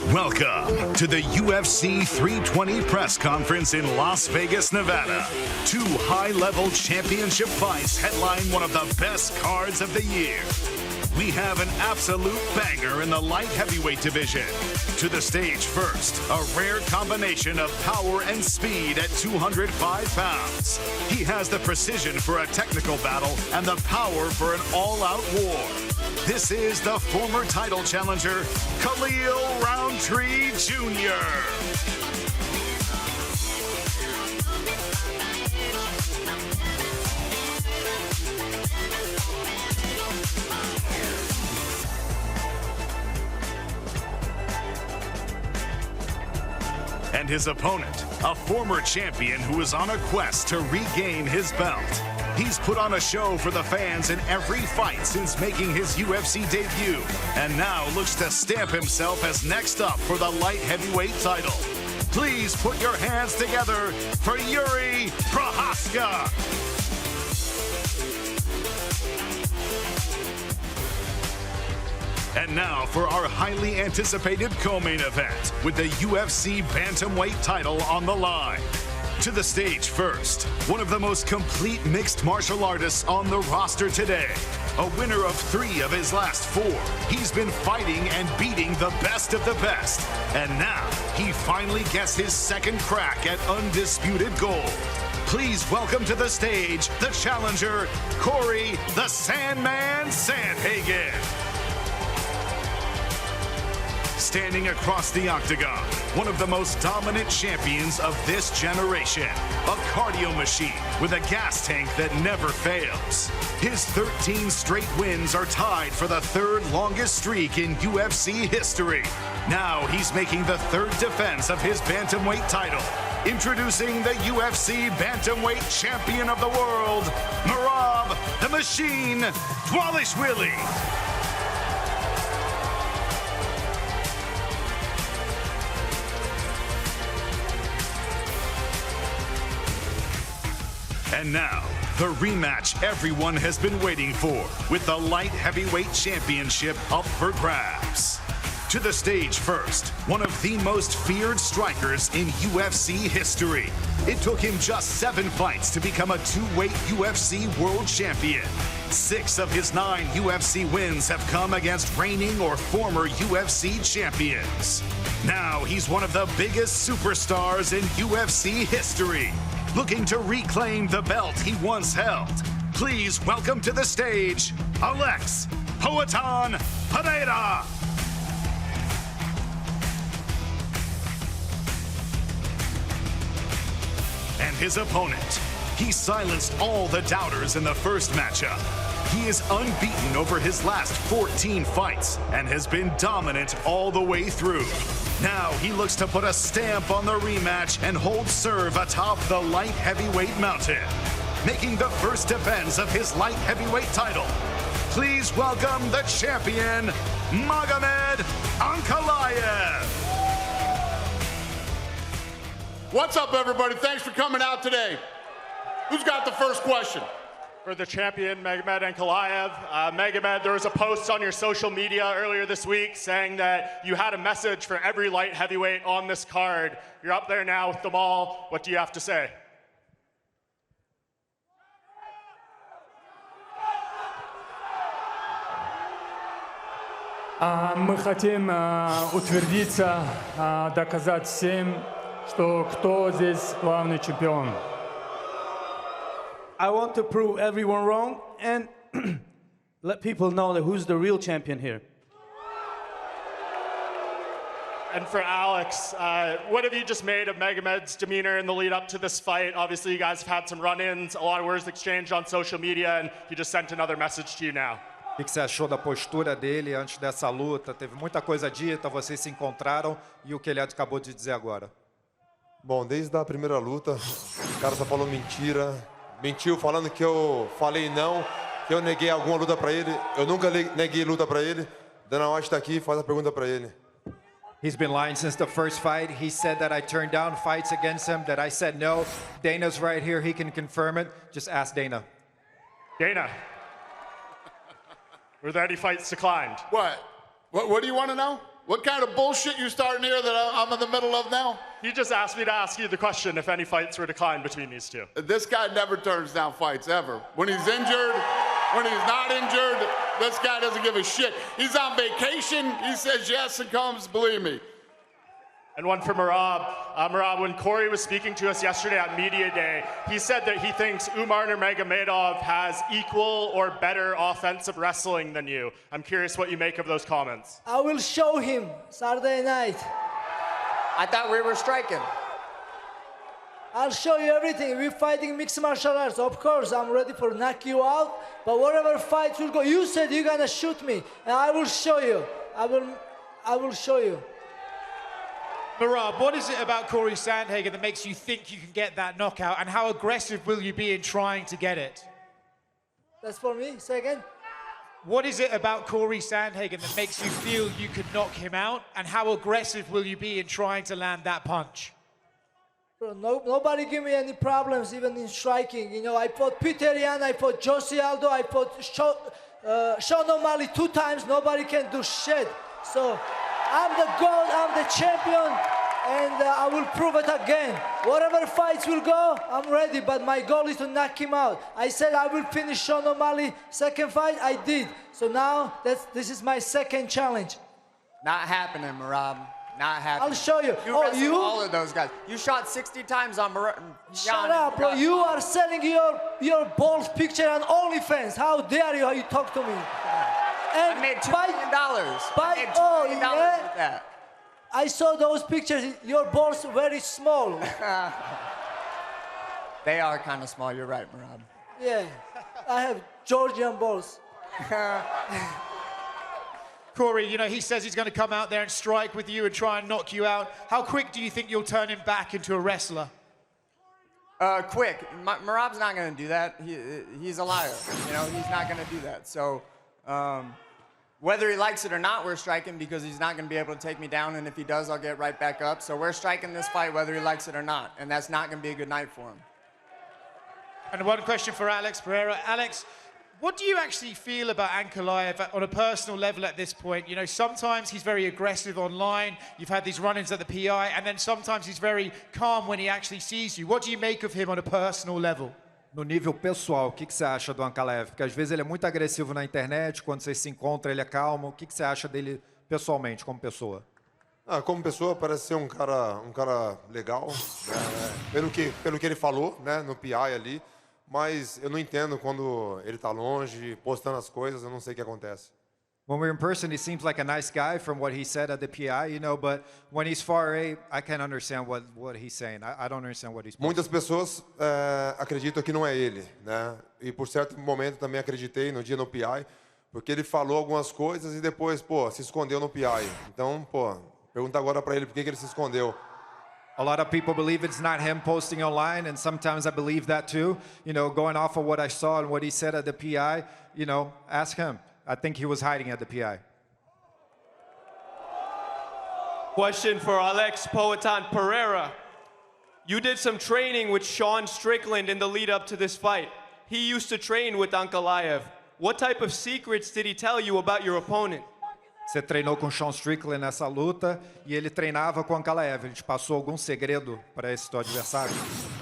Welcome to the UFC 320 press conference in Las Vegas, Nevada. Two high-level championship fights headline one of the best cards of the year. We have an absolute banger in the light heavyweight division. To the stage first, a rare combination of power and speed at 205 pounds. He has the precision for a technical battle and the power for an all-out war. This is the former title challenger, Khalil Roundtree Jr. And his opponent, a former champion who is on a quest to regain his belt. He's put on a show for the fans in every fight since making his UFC debut, and now looks to stamp himself as next up for the light heavyweight title. Please put your hands together for Yuri Prochazka. And now for our highly anticipated co-main event with the UFC Bantamweight title on the line. To the stage first, one of the most complete mixed martial artists on the roster today. A winner of 3 of his last 4. He's been fighting and beating the best of the best. And now he finally gets his second crack at undisputed gold. Please welcome to the stage the challenger, Cory the Sandman Sandhagen. Standing across the octagon, one of the most dominant champions of this generation. A cardio machine with a gas tank that never fails. His 13 straight wins are tied for the 3rd longest streak in UFC history. Now he's making the 3rd defense of his Bantamweight title. Introducing the UFC Bantamweight champion of the world, Merab the Machine Dvalishvili. And now, the rematch everyone has been waiting for, with the light heavyweight championship up for grabs. To the stage first, one of the most feared strikers in UFC history. It took him just 7 fights to become a 2-weight UFC world champion. 6 of his 9 UFC wins have come against reigning or former UFC champions. Now he's one of the biggest superstars in UFC history, looking to reclaim the belt he once held. Please welcome to the stage, Alex Pereira. And his opponent. He silenced all the doubters in the first matchup. He is unbeaten over his last 14 fights and has been dominant all the way through. Now he looks to put a stamp on the rematch and hold serve atop the light heavyweight mountain. Making the first defense of his light heavyweight title, please welcome the champion, Magomed Ankalaev. What's up, everybody? Thanks for coming out today. Who's got the first question? For the champion, Magomed Ankalaev. Magomed, there was a post on your social media earlier this week saying that you had a message for every light heavyweight on this card. You're up there now with them all. What do you have to say? Мы хотим утвердиться, доказать всем, что кто здесь главный чемпион. I want to prove everyone wrong and let people know that who's the real champion here. And for Alex, what have you just made of Magomed's demeanor in the lead up to this fight? Obviously, you guys have had some run-ins, a lot of words exchanged on social media, and he just sent another message to you now. O que você achou da postura dele antes dessa luta? Teve muita coisa dita, vocês se encontraram e o que ele acabou de dizer agora? Bom, desde a primeira luta, o cara só falou mentira. Mentiu falando que eu falei não, que eu neguei alguma luta para ele. Eu nunca neguei luta para ele. Dana White está aqui, faz a pergunta para ele. He's been lying since the first fight. He said that I turned down fights against him, that I said no. Dana's right here, he can confirm it. Just ask Dana. Dana, were there any fights declined? What do you want to know? What kind of bullshit you starting here that I'm in the middle of now? He just asked me to ask you the question if any fights were declined between these two. This guy never turns down fights, ever. When he's injured, when he's not injured, this guy doesn't give a shit. He's on vacation, he says yes and comes, believe me. And one for Merab. Merab, when Cory was speaking to us yesterday at Media Day, he said that he thinks Umar Nurmagomedov has equal or better offensive wrestling than you. I'm curious what you make of those comments. I will show him Saturday night. I thought we were striking. I'll show you everything. We're fighting mixed martial arts. Of course, I'm ready for knock you out. But whatever fight will go, you said you're gonna shoot me, and I will show you. I will show you. Merab, what is it about Cory Sandhagen that makes you think you can get that knockout, and how aggressive will you be in trying to get it? That's for me. Say again. What is it about Cory Sandhagen that makes you feel you could knock him out, and how aggressive will you be in trying to land that punch? Bro, nobody give me any problems, even in striking. You know, I fought Peter Yan, I fought Josie Aldo, I fought Sean O'Malley 2 times. Nobody can do shit. So I'm the GOAT, I'm the champion, and I will prove it again. Whatever fights will go, I'm ready, but my goal is to knock him out. I said I will finish Sean O'Malley second fight, I did. So now this is my second challenge. Not happening, Merab. Not happening. I'll show you. You wrestled all of those guys. You shot 60 times on Merab. Shut up, bro. You are selling your balls picture on OnlyFans. How dare you, how you talk to me? And I made $2 million. I made $2 million with that. I saw those pictures. Your balls are very small. They are kind of small. You're right, Merab. Yeah, I have Georgian balls. Cory, you know, he says he's going to come out there and strike with you and try and knock you out. How quick do you think you'll turn him back into a wrestler? Quick. Merab's not going to do that. He's a liar. You know, he's not going to do that. So whether he likes it or not, we're striking because he's not going to be able to take me down. And if he does, I'll get right back up. So we're striking this fight whether he likes it or not. And that's not going to be a good night for him. And one question for Alex Pereira. Alex, what do you actually feel about Ankalaev on a personal level at this point? You know, sometimes he's very aggressive online. You've had these run-ins at the PI, and then sometimes he's very calm when he actually sees you. What do you make of him on a personal level? No nível pessoal, o que você acha do Ankalaev? Porque às vezes ele é muito agressivo na internet, quando você se encontra ele é calmo. O que você acha dele pessoalmente, como pessoa? Como pessoa, parece ser um cara legal, né? Pelo que ele falou, né, no PI ali. Mas eu não entendo quando ele está longe, postando as coisas, eu não sei o que acontece. When we're in person, he seems like a nice guy from what he said at the PI, you know, but when he's far away, I can't understand what he's saying. I don't understand what he's saying. Muitas pessoas acreditam que não é ele, né? E por certo momento também acreditei no dia no PI, porque ele falou algumas coisas e depois, se escondeu no PI. Então, pergunta agora para ele por que ele se escondeu. A lot of people believe it's not him posting online, and sometimes I believe that too. You know, going off of what I saw and what he said at the PI, you know, ask him. I think he was hiding at the PI. Question for Alex Pereira. You did some training with Sean Strickland in the lead up to this fight. He used to train with Ankalaev. What type of secrets did he tell you about your opponent? Você treinou com Sean Strickland nessa luta e ele treinava com Ankalaev. Ele te passou algum segredo para esse teu adversário?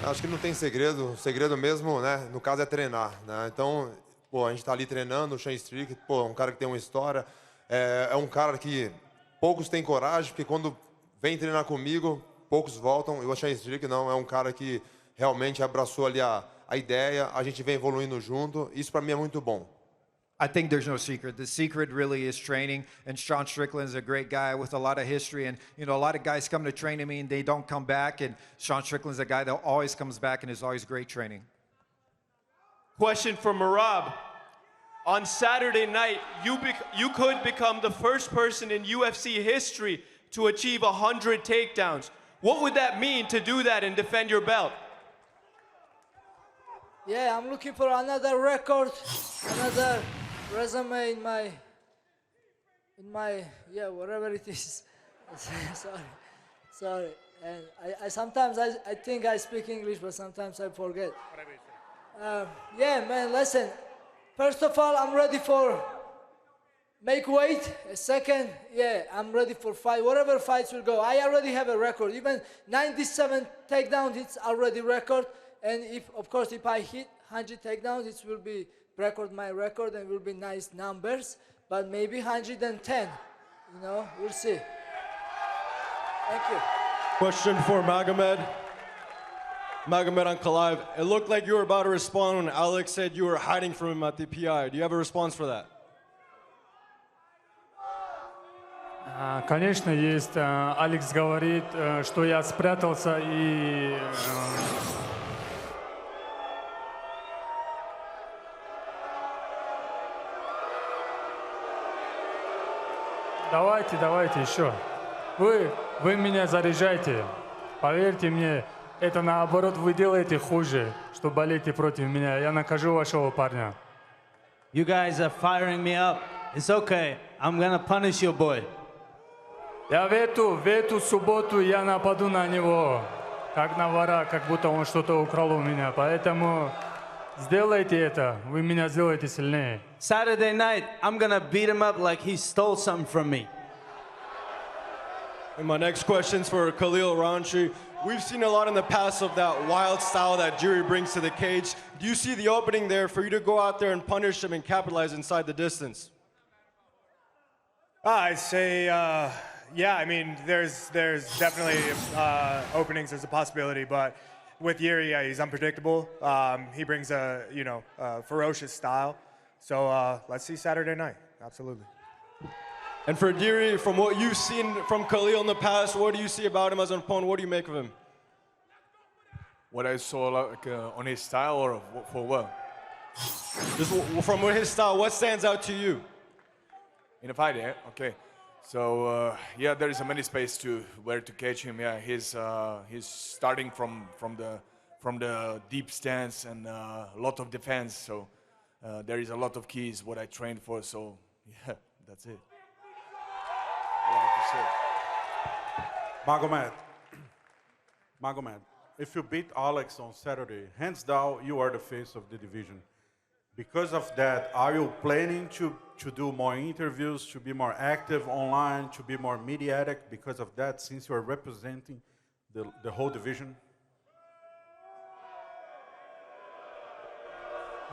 Acho que não tem segredo. O segredo mesmo, né, no caso é treinar, né? Então, a gente está ali treinando, o Sean Strickland, um cara que tem uma história, é um cara que poucos têm coragem, porque quando vem treinar comigo, poucos voltam. E o Sean Strickland não, é um cara que realmente abraçou ali a ideia, a gente vem evoluindo junto. Isso para mim é muito bom. I think there's no secret. The secret really is training, and Sean Strickland is a great guy with a lot of history, and you know, a lot of guys come to train me and they don't come back, and Sean Strickland's a guy that always comes back and is always great training. Question for Merab. On Saturday night, you could become the first person in UFC history to achieve 100 takedowns. What would that mean to do that and defend your belt? Yeah, I'm looking for another record, another resume in my whatever it is. sorry. And I sometimes I think I speak English, but sometimes I forget. Yeah, man, listen. First of all, I'm ready for make weight. Second, yeah, I'm ready for fight. Whatever fights will go. I already have a record. Even 97 takedowns, it's already record. And if, of course, if I hit 100 takedowns, it will be my record, and will be nice numbers. But maybe 110. You know, we'll see. Thank you. Question for Magomed Ankalaev. It looked like you were about to respond when Alex said you were hiding from him at the PI. Do you have a response for that? Конечно, есть. Алекс говорит, что я спрятался и... Давайте еще. Вы меня заряжаете. Поверьте мне, это наоборот вы делаете хуже, что болеете против меня. Я накажу вашего парня. You guys are firing me up. It's okay. I'm gonna punish your boy. Я в эту субботу я нападу на него, как на вора, как будто он что-то украл у меня. Поэтому сделайте это, вы меня сделаете сильнее. Saturday night, I'm gonna beat him up like he stole something from me. And my next question's for Khalil Rountree. We've seen a lot in the past of that wild style that Jury brings to the cage. Do you see the opening there for you to go out there and punish him and capitalize inside the distance? I'd say, yeah, I mean, there's definitely openings, there's a possibility, but with Yuri, yeah, he's unpredictable. He brings a, ferocious style. So let's see Saturday night, absolutely. And for Yuri, from what you've seen from Khalil in the past, what do you see about him as an opponent? What do you make of him? What I saw like, on his style or for what? Just from his style, what stands out to you? In a fight, yeah? Okay. So, yeah, there is a many space to where to catch him. Yeah, he's starting from the deep stance and a lot of defense. So there is a lot of keys what I trained for. So, yeah, that's it. Magomed, if you beat Alex on Saturday, hands down, you are the face of the division. Because of that, are you planning to do more interviews, to be more active online, to be more mediatic because of that, since you are representing the whole division?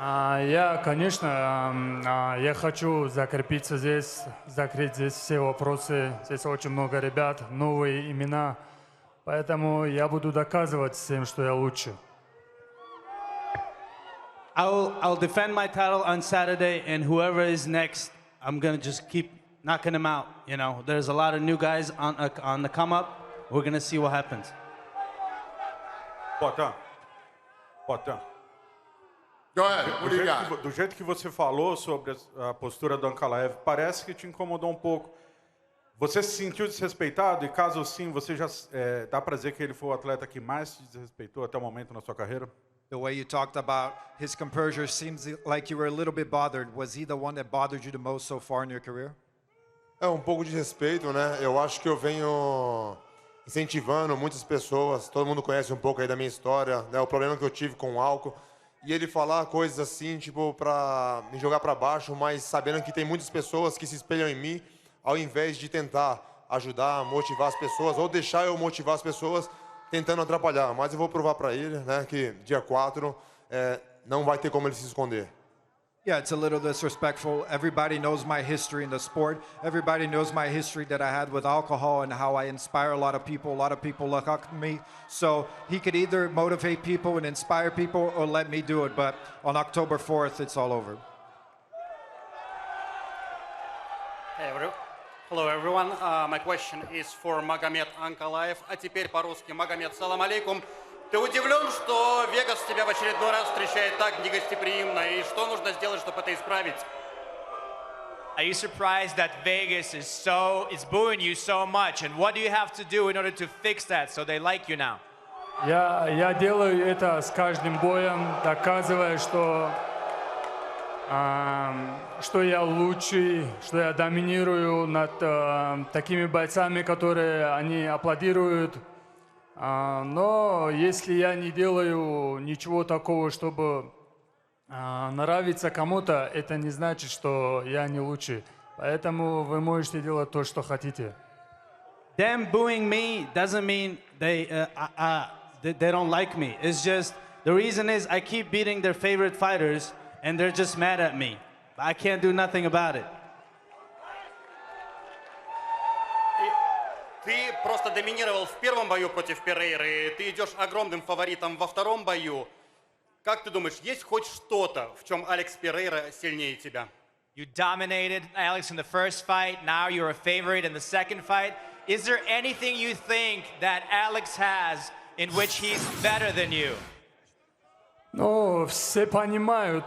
Я, конечно, я хочу закрыть здесь все вопросы. Здесь очень много ребят, новые имена. Поэтому я буду доказывать всем, что я лучше. I'll defend my title on Saturday, and whoever is next, I'm gonna just keep knocking him out. You know, there's a lot of new guys on the come up. We're gonna see what happens. Potan. Go ahead. What do you got? Do jeito que você falou sobre a postura do Ankalaev, parece que te incomodou um pouco. Você se sentiu desrespeitado? E caso sim, você já dá para dizer que ele foi o atleta que mais te desrespeitou até o momento na sua carreira? The way you talked about his composure seems like you were a little bit bothered. Was he the one that bothered you the most so far in your career? É um pouco de respeito, né? Eu acho que eu venho incentivando muitas pessoas. Todo mundo conhece um pouco aí da minha história, né? O problema que eu tive com o álcool. E ele falar coisas assim, tipo, pra me jogar pra baixo, mas sabendo que tem muitas pessoas que se espelham em mim, ao invés de tentar ajudar, motivar as pessoas, ou deixar eu motivar as pessoas, tentando atrapalhar. Mas eu vou provar pra ele, né, que dia 4 não vai ter como ele se esconder. Yeah, it's a little disrespectful. Everybody knows my history in the sport. Everybody knows my history that I had with alcohol and how I inspire a lot of people. A lot of people look up to me. So he could either motivate people and inspire people or let me do it. But on October 4th, it's all over. Hello, everyone. My question is for Magomed Ankalaev. А теперь по-русски. Магомед, салам алейкум. Ты удивлен, что Вегас тебя в очередной раз встречает так негостеприимно? И что нужно сделать, чтобы это исправить? Are you surprised that Vegas is booing you so much? And what do you have to do in order to fix that so they like you now? Я делаю это с каждым боем, доказывая, что я лучший, что я доминирую над такими бойцами, которые они аплодируют. Но если я не делаю ничего такого, чтобы нравиться кому-то, это не значит, что я не лучший. Поэтому вы можете делать то, что хотите. Them booing me doesn't mean they don't like me. It's just the reason is I keep beating their favorite fighters and they're just mad at me. I can't do nothing about it. Ты просто доминировал в первом бою против Перейры, ты идешь огромным фаворитом во втором бою. Как ты думаешь, есть хоть что-то, в чем Алекс Перейра сильнее тебя? You dominated Alex in the first fight. Now you're a favorite in the second fight. Is there anything you think that Alex has in which he's better than you? Ну, все понимают,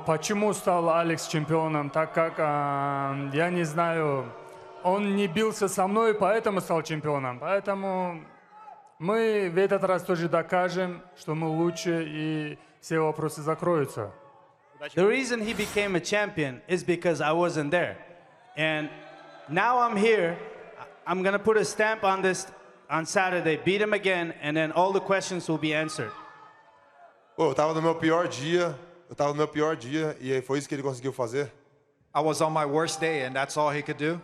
почему стал Алекс чемпионом, так как, я не знаю, он не бился со мной, поэтому стал чемпионом. Поэтому мы в этот раз тоже докажем, что мы лучше, и все вопросы закроются. The reason he became a champion is because I wasn't there. And now I'm here. I'm going to put a stamp on this on Saturday, beat him again, and then all the questions will be answered. Eu tava no meu pior dia, e foi isso que ele conseguiu fazer. I was on my worst day, and that's all he could do.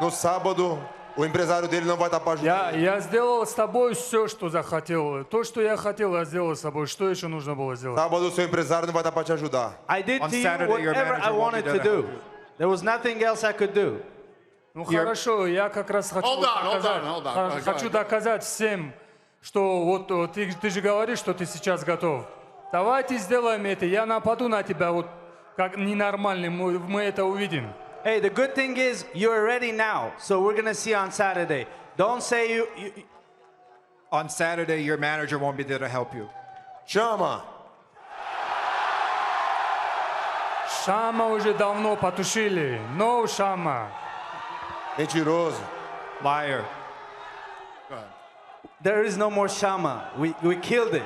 No sábado, o empresário dele não vai estar para ajudar. Я сделал с тобой все, что захотел. То, что я хотел, я сделал с тобой. Что еще нужно было сделать? Sábado, o seu empresário não vai estar para te ajudar. I did On to you Saturday, your whatever manager I won't be wanted there to to help do. you. There was nothing else I could do. Ну хорошо, я как раз хочу хочу доказать всем, что вот ты же говоришь, что ты сейчас готов. Давайте сделаем это. Я нападу на тебя вот как ненормальный. Мы это увидим. Hey, the good thing is you're ready now, so we're gonna see on Saturday. Don't say you. On Saturday, your manager won't be there to help you. Chama! Шама уже давно потушили. No шама. Mentiroso. Liar. There is no more Shama. We killed it.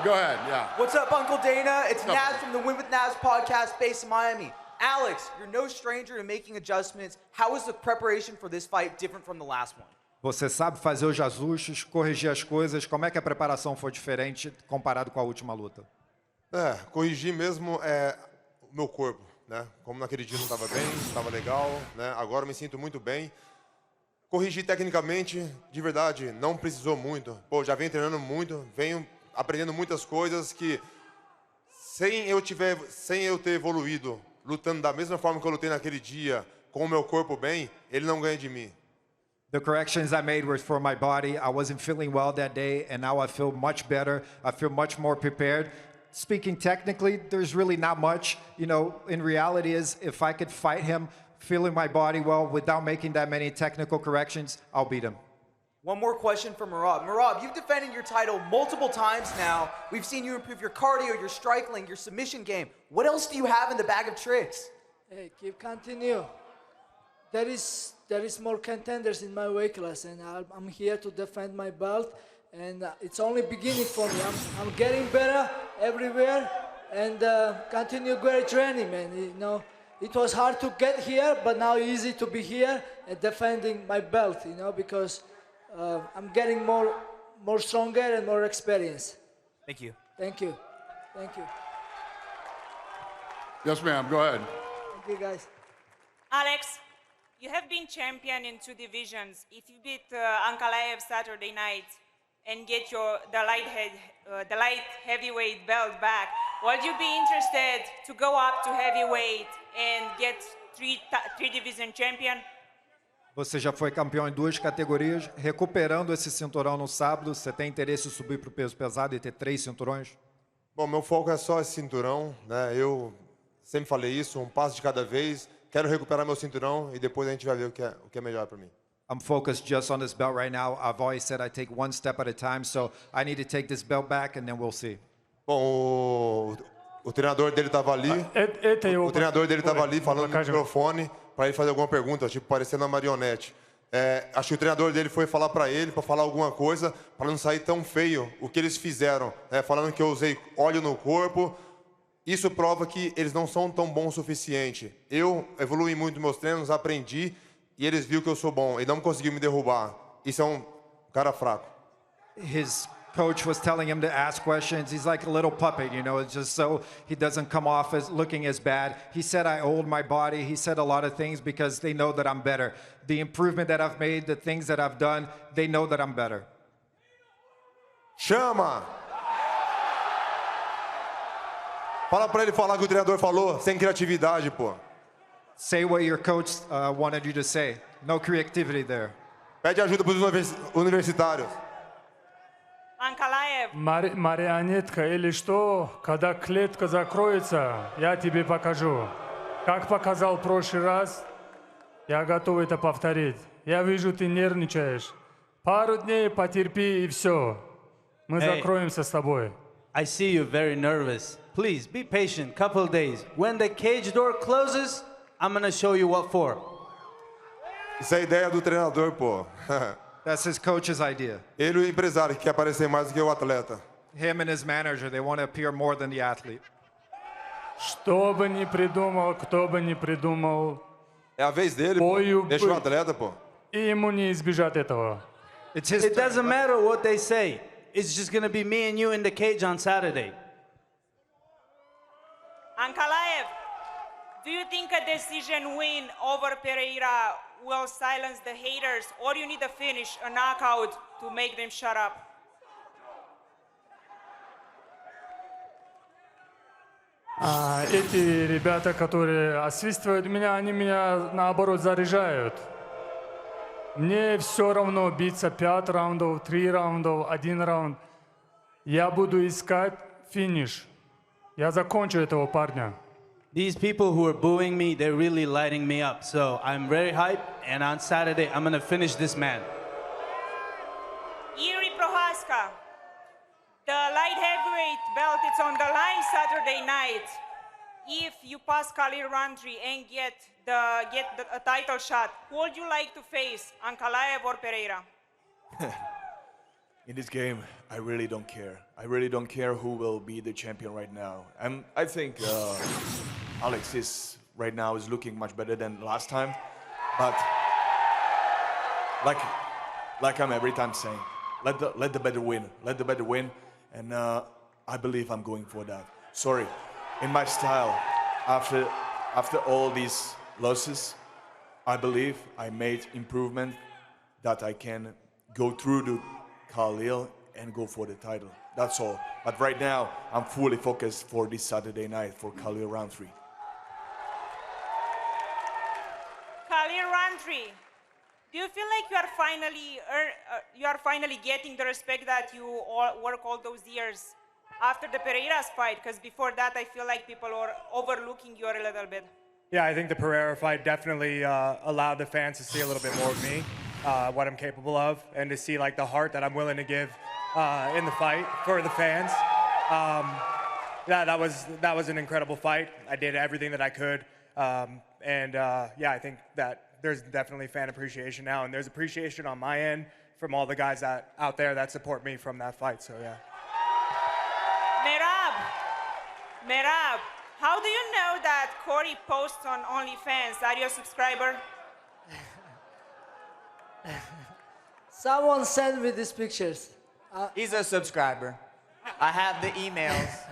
Go ahead, yeah. What's up, Uncle Dana? It's Naz from the Win with Naz podcast based in Miami. Alex, you're no stranger to making adjustments. How is the preparation for this fight different from the last one? Você sabe fazer os ajustes, corrigir as coisas. Como é que a preparação foi diferente comparado com a última luta? Corrigir mesmo o meu corpo, né? Como naquele dia não estava bem, estava legal, né? Agora eu me sinto muito bem. Corrigir tecnicamente, de verdade, não precisou muito. Pô, já venho treinando muito, venho aprendendo muitas coisas que sem eu ter evoluído, lutando da mesma forma que eu lutei naquele dia, com o meu corpo bem, ele não ganha de mim. The corrections I made were for my body. I wasn't feeling well that day, and now I feel much better. I feel much more prepared. Speaking technically, there's really not much. You know, in reality is if I could fight him feeling my body well without making that many technical corrections, I'll beat him. One more question for Merab. Merab, you've defended your title multiple times now. We've seen you improve your cardio, your striking, your submission game. What else do you have in the bag of tricks? Hey, keep continue. There is more contenders in my weight class, and I'm here to defend my belt. And it's only beginning for me. I'm getting better everywhere, and continue great training, man. You know, it was hard to get here, but now easy to be here and defending my belt. You know, because I'm getting more stronger and more experience. Thank you. Thank you. Thank you. Yes, ma'am. Go ahead. Thank you, guys. Alex, you have been champion in 2 divisions. If you beat Ankalaev Saturday night and get the light heavyweight belt back, would you be interested to go up to heavyweight and get three division champion? Você já foi campeão em 2 categorias, recuperando esse cinturão no sábado. Você tem interesse em subir para o peso pesado e ter 3 cinturões? Bom, meu foco é só esse cinturão, né? Eu sempre falei isso, um passo de cada vez. Quero recuperar meu cinturão e depois a gente vai ver o que é melhor para mim. I'm focused just on this belt right now. I've always said I take one step at a time, so I need to take this belt back and then we'll see. Bom, o treinador dele estava ali. O treinador dele estava ali falando no microfone para ele fazer alguma pergunta, tipo parecendo uma marionete. Acho que o treinador dele foi falar para ele, para falar alguma coisa, para não sair tão feio o que eles fizeram, falando que eu usei óleo no corpo. Isso prova que eles não são tão bons o suficiente. Eu evoluí muito nos meus treinos, aprendi e eles viram que eu sou bom e não conseguiu me derrubar. Isso é um cara fraco. His coach was telling him to ask questions. He's like a little puppet, you know, it's just so he doesn't come off as looking as bad. He said I hold my body. He said a lot of things because they know that I'm better. The improvement that I've made, the things that I've done, they know that I'm better. Chama! Fala pra ele falar o que o treinador falou, sem criatividade, pô. Say what your coach wanted you to say. No creativity there. Pede ajuda pros universitários. Ankalaev. Марионетка или что, когда клетка закроется, я тебе покажу. Как показал в прошлый раз, я готов это повторить. Я вижу, ты нервничаешь. Пару дней потерпи и все. Мы закроемся с тобой. I see you very nervous. Please be patient. Couple of days. When the cage door closes, I'm gonna show you what for. Isso é a ideia do treinador, pô. That's his coach's idea. Ele e o empresário que quer aparecer mais do que o atleta. Him and his manager, they want to appear more than the athlete. Что бы ни придумал, кто бы ни придумал, É a vez dele, pô. Deixa o atleta, pô. И ему не избежать этого. It doesn't matter what they say. It's just gonna be me and you in the cage on Saturday. Ankalaev, do you think a decision win over Pereira will silence the haters, or you need a finish, a knockout, to make them shut up? Эти ребята, которые освистывают меня, они меня наоборот заряжают. Мне все равно биться 5 раундов, 3 раундов, 1 раунд. Я буду искать финиш. Я закончу этого парня. These people who are booing me, they're really lighting me up. So I'm very hyped, and on Saturday, I'm gonna finish this man. Yuri Prohaska, the light heavyweight belt, it's on the line Saturday night. If you pass Khalil Rountree and get a title shot, who would you like to face, Ankalaev or Pereira? In this game, I really don't care. I really don't care who will be the champion right now. I think Alex is right now is looking much better than last time, but like I'm every time saying, let the better win. Let the better win, and I believe I'm going for that. Sorry, in my style, after all these losses, I believe I made improvement that I can go through to Khalil and go for the title. That's all. But right now, I'm fully focused for this Saturday night for Khalil Rountree. Khalil Rountree, do you feel like you are finally getting the respect that you work all those years after the Pereira's fight? Because before that, I feel like people were overlooking you a little bit. Yeah, I think the Pereira fight definitely allowed the fans to see a little bit more of me, what I'm capable of, and to see like the heart that I'm willing to give in the fight for the fans. Yeah, that was an incredible fight. I did everything that I could, and yeah, I think that there's definitely fan appreciation now, and there's appreciation on my end from all the guys out there that support me from that fight. So yeah. Merab, how do you know that Cory posts on OnlyFans? Are you a subscriber? Someone sent me these pictures. He's a subscriber. I have the emails.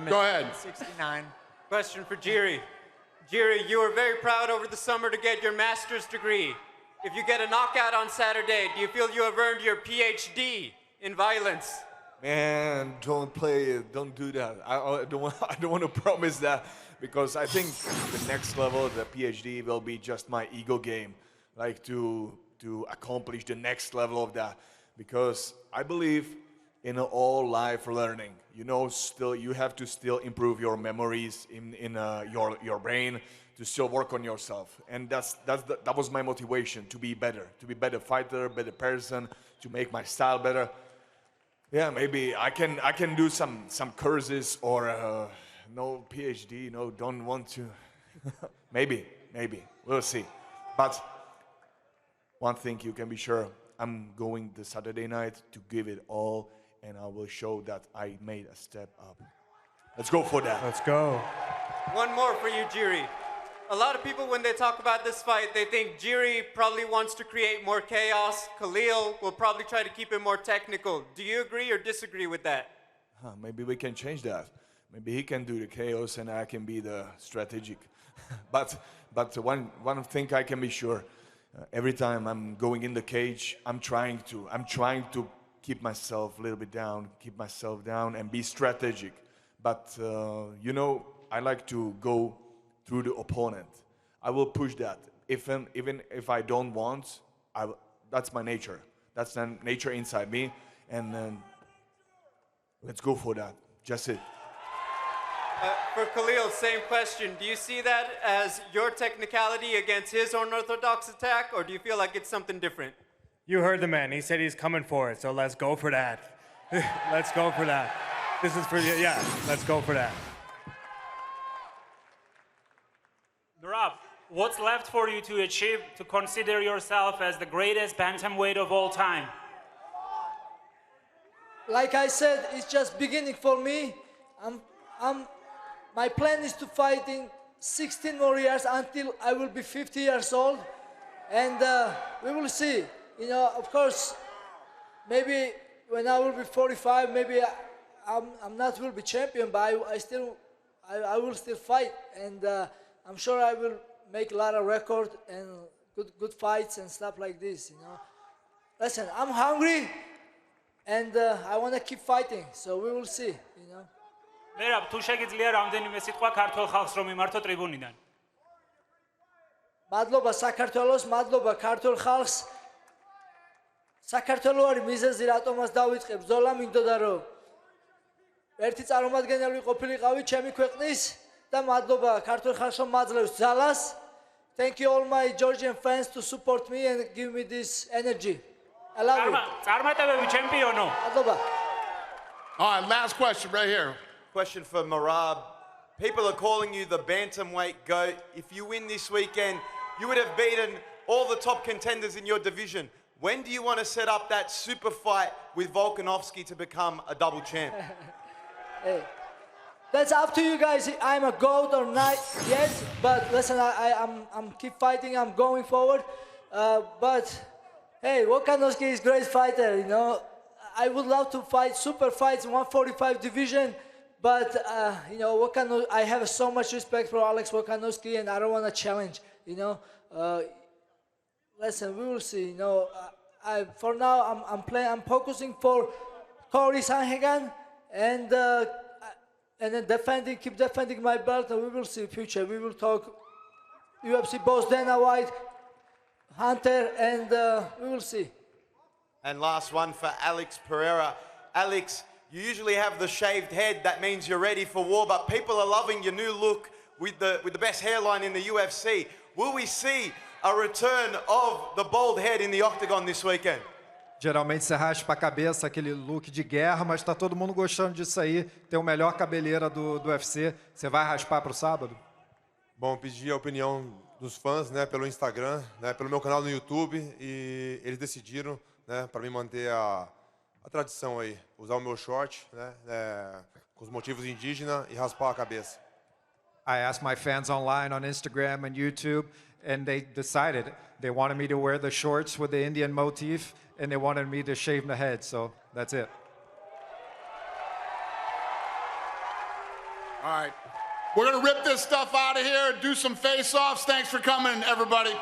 Go ahead. 69. Question for Jiri. Jiri, you were very proud over the summer to get your master's degree. If you get a knockout on Saturday, do you feel you have earned your PhD in violence? Man, don't play it. Don't do that. I don't want to promise that, because I think the next level, the PhD, will be just my ego game, like to accomplish the next level of that. Because I believe in all life learning. You know, still you have to still improve your memories in your brain, to still work on yourself, and that was my motivation, to be better fighter, better person, to make my style better. Yeah, maybe I can do some courses or no PhD, no, don't want to. maybe, we'll see. But one thing you can be sure, I'm going the Saturday night to give it all, and I will show that I made a step up. Let's go for that. Let's go. One more for you, Jiri. a lot of people, when they talk about this fight, they think Jiri probably wants to create more chaos. Khalil will probably try to keep it more technical. Do you agree or disagree with that? Maybe we can change that. Maybe he can do the chaos and I can be the strategic. but one thing I can be sure, every time I'm going in the cage, I'm trying to keep myself a little bit down, and be strategic. But you know, I like to go through the opponent. I will push that. Even if I don't want, that's my nature. That's the nature inside me, and let's go for that. Just it. For Khalil, same question. Do you see that as your technicality against his unorthodox attack, or do you feel like it's something different? You heard the man. He said he's coming for it, so let's go for that. Let's go for that. This is for you. Yeah, let's go for that. Merab, what's left for you to achieve to consider yourself as the greatest bantamweight of all time? Like I said, it's just beginning for me. My plan is to fight in 16 more years until I will be 50 years old, and we will see. You know, of course, maybe when I will be 45, maybe I'm not will be champion, but I will still fight, and I'm sure I will make a lot of record and good fights and stuff like this. You know, listen, I'm hungry, and I want to keep fighting, so we will see. You know. Merab, თუ შეგიძლია რამდენიმე სიტყვა ქართულ ხალხს რომ მიმართო ტრიბუნიდან. მადლობა საქართველოს, მადლობა ქართულ ხალხს. საქართველო არის მიზეზი, რატომაც დავიწყებ ბრძოლა, მინდოდა რომ ერთი წარმომადგენელი ყოფილიყავი ჩემი ქვეყნის და მადლობა ქართულ ხალხს რომ მაძლევს ძალას. Thank you all my Georgian fans to support me and give me this energy. I love you. წარმატებები ჩემპიონო. მადლობა. All right, last question right here. Question for Merab. People are calling you the bantamweight GOAT. If you win this weekend, you would have beaten all the top contenders in your division. When do you want to set up that super fight with Volkanovski to become a double champ? Hey, that's up to you guys. I'm a GOAT or not yet, but listen, I'm keep fighting. I'm going forward. But hey, Volkanovski is a great fighter. You know, I would love to fight super fights in 145 division. But, you know, I have so much respect for Alex Volkanovski, and I don't want to challenge, you know. Listen, we will see, you know. For now, I'm focusing for Cory Sandhagen, and then keep defending my belt, and we will see future. We will talk UFC boss Dana White, Hunter, and we will see. And last one for Alex Pereira. Alex, you usually have the shaved head. That means you're ready for war, but people are loving your new look with the best hairline in the UFC. Will we see a return of the bald head in the octagon this weekend? Geralmente você raspa a cabeça, aquele look de guerra, mas tá todo mundo gostando disso aí. Tem o melhor cabeleira do UFC. Você vai raspar pro sábado? Bom, pedi a opinião dos fãs, né, pelo Instagram, né, pelo meu canal no YouTube, e eles decidiram, né, para mim manter a tradição aí, usar o meu short, né, com os motivos indígenas e raspar a cabeça. I asked my fans online on Instagram and YouTube, and they decided they wanted me to wear the shorts with the Indian motif, and they wanted me to shave the head, so that's it. All right. We're going to rip this stuff out of here, do some face-offs. Thanks for coming, everybody.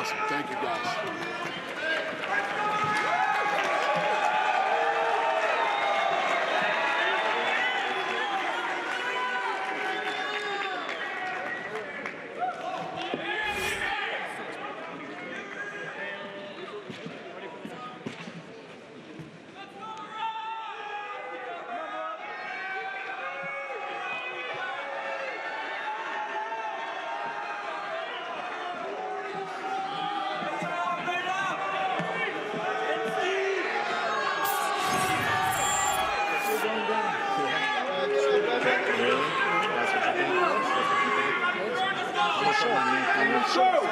Awesome. Thank you, guys. Show!